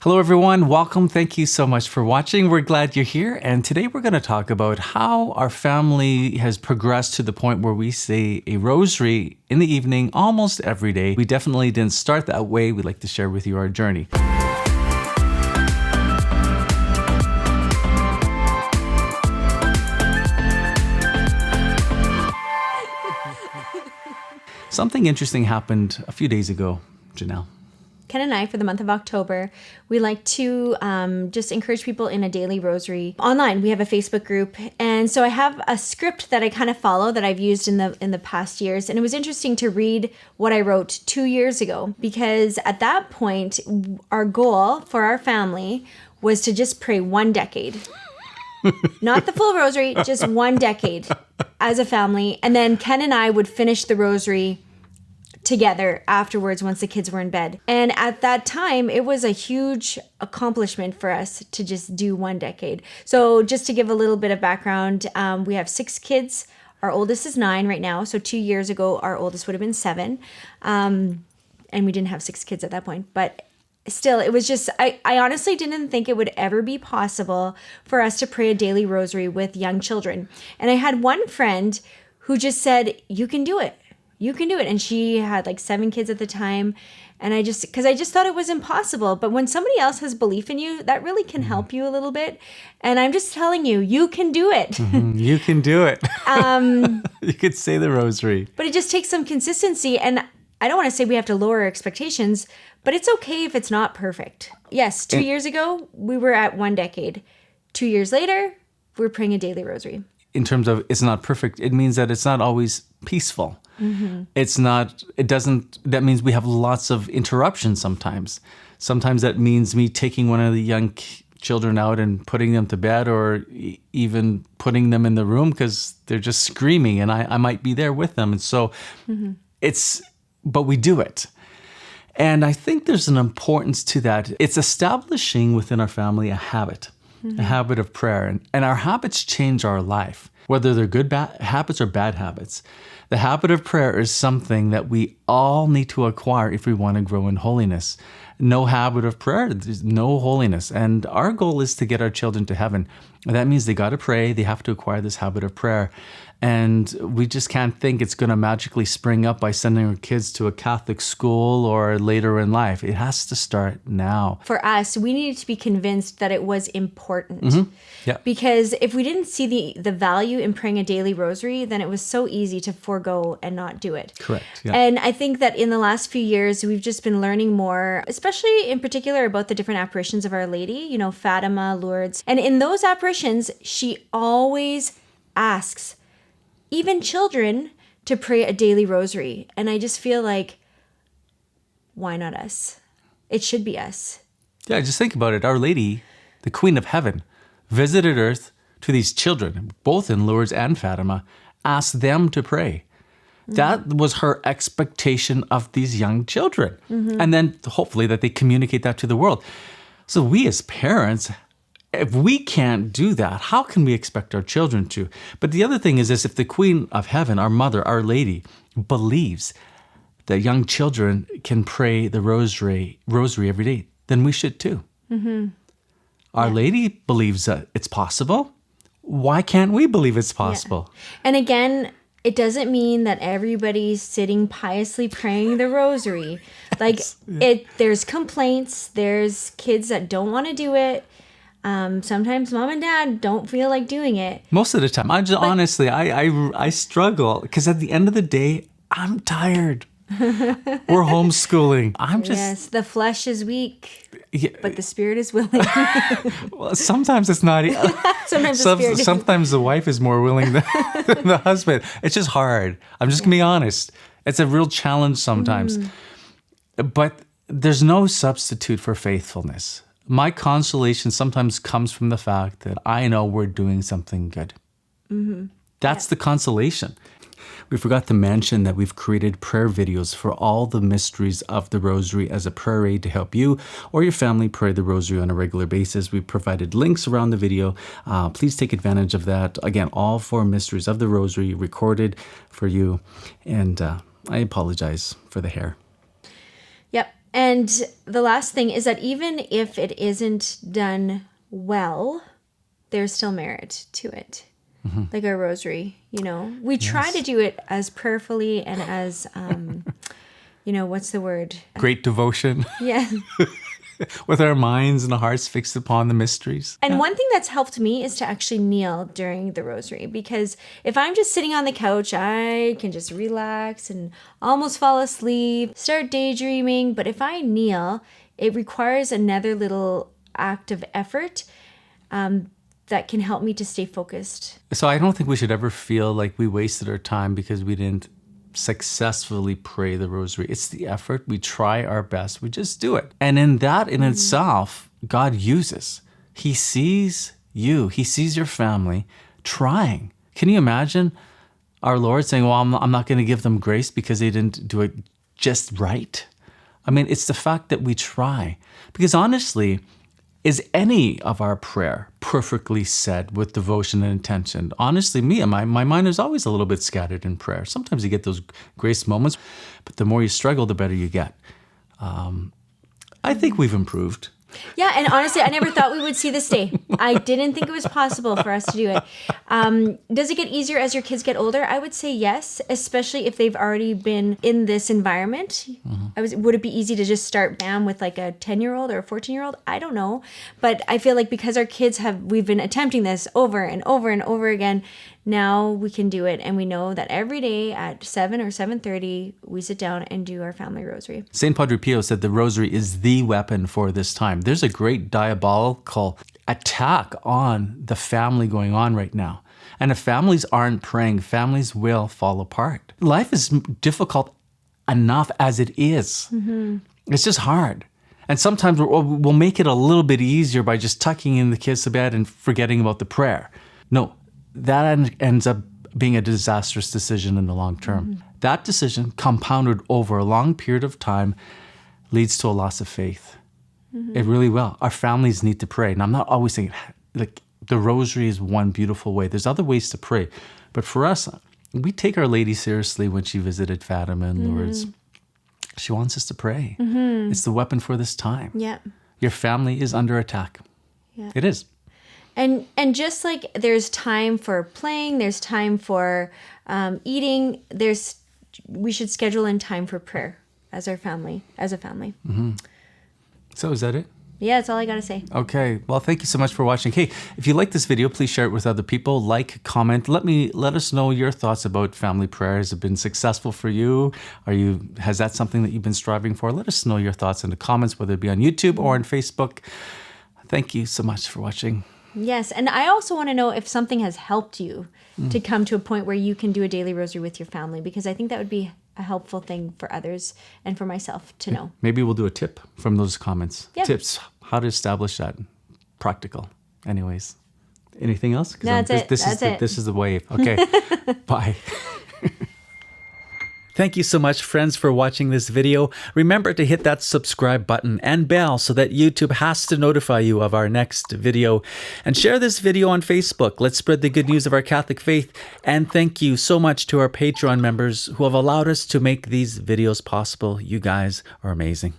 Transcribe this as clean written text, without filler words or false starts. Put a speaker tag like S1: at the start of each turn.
S1: Hello, everyone. Welcome. Thank you so much for watching. We're glad you're here. And today we're going to talk about how our family has progressed to the point where we say a rosary in the evening almost every day. We definitely didn't start that way. We'd like to share with you our journey. Something interesting happened a few days ago, Janelle.
S2: Ken and I, for the month of October, we like to just encourage people in a daily rosary online. We have a Facebook group. And so I have a script that I kind of follow that I've used in the past years. And it was interesting to read what I wrote 2 years ago, because at that point, our goal for our family was to just pray 1 decade. Not the full rosary, just 1 decade as a family. And then Ken and I would finish the rosary together afterwards once the kids were in bed. And at that time, it was a huge accomplishment for us to just do 1 decade. So just to give a little bit of background, we have 6 kids. Our oldest is 9 right now. So 2 years ago, our oldest would have been 7. And we didn't have 6 kids at that point. But still, it was just, I honestly didn't think it would ever be possible for us to pray a daily rosary with young children. And I had one friend who just said, you can do it. You can do it. And she had like 7 kids at the time. And I just thought it was impossible. But when somebody else has belief in you, that really can help you a little bit. And I'm just telling you, you can do it.
S1: Mm-hmm. You can do it. You could say the rosary.
S2: But it just takes some consistency. And I don't want to say we have to lower our expectations, but it's okay if it's not perfect. Yes, 2 years ago, we were at 1 decade. 2 years later, we're praying a daily rosary.
S1: In terms of it's not perfect, it means that it's not always peaceful. Mm-hmm. That means we have lots of interruptions sometimes. Sometimes that means me taking one of the young children out and putting them to bed, or even putting them in the room because they're just screaming and I might be there with them. And so but we do it. And I think there's an importance to that. It's establishing within our family a habit. Mm-hmm. A habit of prayer. And our habits change our life, whether they're good habits or bad habits. The habit of prayer is something that we all need to acquire if we want to grow in holiness. No habit of prayer, there's no holiness. And our goal is to get our children to heaven. And that means they got to pray. They have to acquire this habit of prayer. And we just can't think it's going to magically spring up by sending our kids to a Catholic school or later in life. It has to start now.
S2: For us, we needed to be convinced that it was important.
S1: Mm-hmm. Yeah.
S2: Because if we didn't see the value in praying a daily rosary, then it was so easy to forego and not do it.
S1: Correct. Yeah.
S2: And I think that in the last few years, we've just been learning more, especially in particular about the different apparitions of Our Lady, Fatima, Lourdes. And in those apparitions, she always asks even children to pray a daily rosary. And I just feel like, why not us? It should be us.
S1: Yeah, just think about it. Our Lady, the Queen of Heaven, visited Earth to these children, both in Lourdes and Fatima, asked them to pray. Mm-hmm. That was her expectation of these young children. Mm-hmm. And then hopefully that they communicate that to the world. So we as parents, if we can't do that, how can we expect our children to? But the other thing is this, if the Queen of Heaven, our Mother, Our Lady, believes that young children can pray the rosary every day, then we should too. Mm-hmm. Our Lady believes that it's possible. Why can't we believe it's possible?
S2: Yeah. And again, it doesn't mean that everybody's sitting piously praying the rosary. Like there's complaints, there's kids that don't want to do it. Sometimes mom and dad don't feel like doing it.
S1: Most of the time. Honestly, I struggle because at the end of the day, I'm tired. We're homeschooling.
S2: Yes, the flesh is weak, but the spirit is willing.
S1: Well, sometimes it's not. Sometimes the wife is more willing than the husband. It's just hard. I'm just going to be honest. It's a real challenge sometimes. But there's no substitute for faithfulness. My consolation sometimes comes from the fact that I know we're doing something good. Mm-hmm. That's the consolation. We forgot to mention that we've created prayer videos for all the mysteries of the Rosary as a prayer aid to help you or your family pray the Rosary on a regular basis. We've provided links around the video. Please take advantage of that. Again, all 4 mysteries of the Rosary recorded for you. And I apologize for the hair.
S2: Yep. And the last thing is that even if it isn't done well, there's still merit to it. Like our rosary, we try to do it as prayerfully and as, what's the word?
S1: Great devotion.
S2: Yeah.
S1: With our minds and hearts fixed upon the mysteries.
S2: And one thing that's helped me is to actually kneel during the rosary, because if I'm just sitting on the couch, I can just relax and almost fall asleep, start daydreaming. But if I kneel, it requires another little act of effort that can help me to stay focused.
S1: So I don't think we should ever feel like we wasted our time because we didn't successfully pray the rosary. It's the effort. We try our best. We just do it. And in that in itself, God uses. He sees you. He sees your family trying. Can you imagine our Lord saying, well, I'm not going to give them grace because they didn't do it just right? I mean, it's the fact that we try. Because honestly, is any of our prayer perfectly said with devotion and intention? Honestly, my mind is always a little bit scattered in prayer. Sometimes you get those grace moments, but the more you struggle, the better you get. I think we've improved.
S2: Yeah, and honestly, I never thought we would see this day. I didn't think it was possible for us to do it. Does it get easier as your kids get older? I would say yes, especially if they've already been in this environment. Would it be easy to just start bam with like a 10-year-old or a 14-year-old? I don't know. But I feel like because our kids we've been attempting this over and over and over again, now we can do it. And we know that every day at 7 or 7:30, we sit down and do our family rosary.
S1: St. Padre Pio said the rosary is the weapon for this time. There's a great diabolical attack on the family going on right now. And if families aren't praying, families will fall apart. Life is difficult enough as it is. It's just hard. And sometimes we'll make it a little bit easier by just tucking in the kids to bed and forgetting about the prayer. No, that ends up being a disastrous decision in the long term. That decision, compounded over a long period of time, leads to a loss of faith. It really will. Our families need to pray. And I'm not always saying, like, the rosary is one beautiful way. There's other ways to pray. But for us, we take Our Lady seriously when she visited Fatima and Lourdes. She wants us to pray. It's the weapon for this time.
S2: Yeah.
S1: Your family is under attack.
S2: Yeah.
S1: It is.
S2: And just like there's time for playing, there's time for eating, we should schedule in time for prayer as a family.
S1: So is that it?
S2: Yeah, that's all I got to say.
S1: Okay. Well, thank you so much for watching. Hey, if you like this video, please share it with other people. Like, comment. Let us know your thoughts about family prayer. Has it been successful for you? Has that something that you've been striving for? Let us know your thoughts in the comments, whether it be on YouTube or on Facebook. Thank you so much for watching.
S2: Yes, and I also want to know if something has helped you to come to a point where you can do a daily rosary with your family, because I think that would be a helpful thing for others and for myself to know.
S1: Maybe we'll do a tip from those comments.
S2: Yeah.
S1: Tips, how to establish that. Practical. Anyways, anything else?
S2: That's it.
S1: This is the wave. Okay, bye. Thank you so much, friends, for watching this video. Remember to hit that subscribe button and bell so that YouTube has to notify you of our next video. And share this video on Facebook. Let's spread the good news of our Catholic faith. And thank you so much to our Patreon members who have allowed us to make these videos possible. You guys are amazing.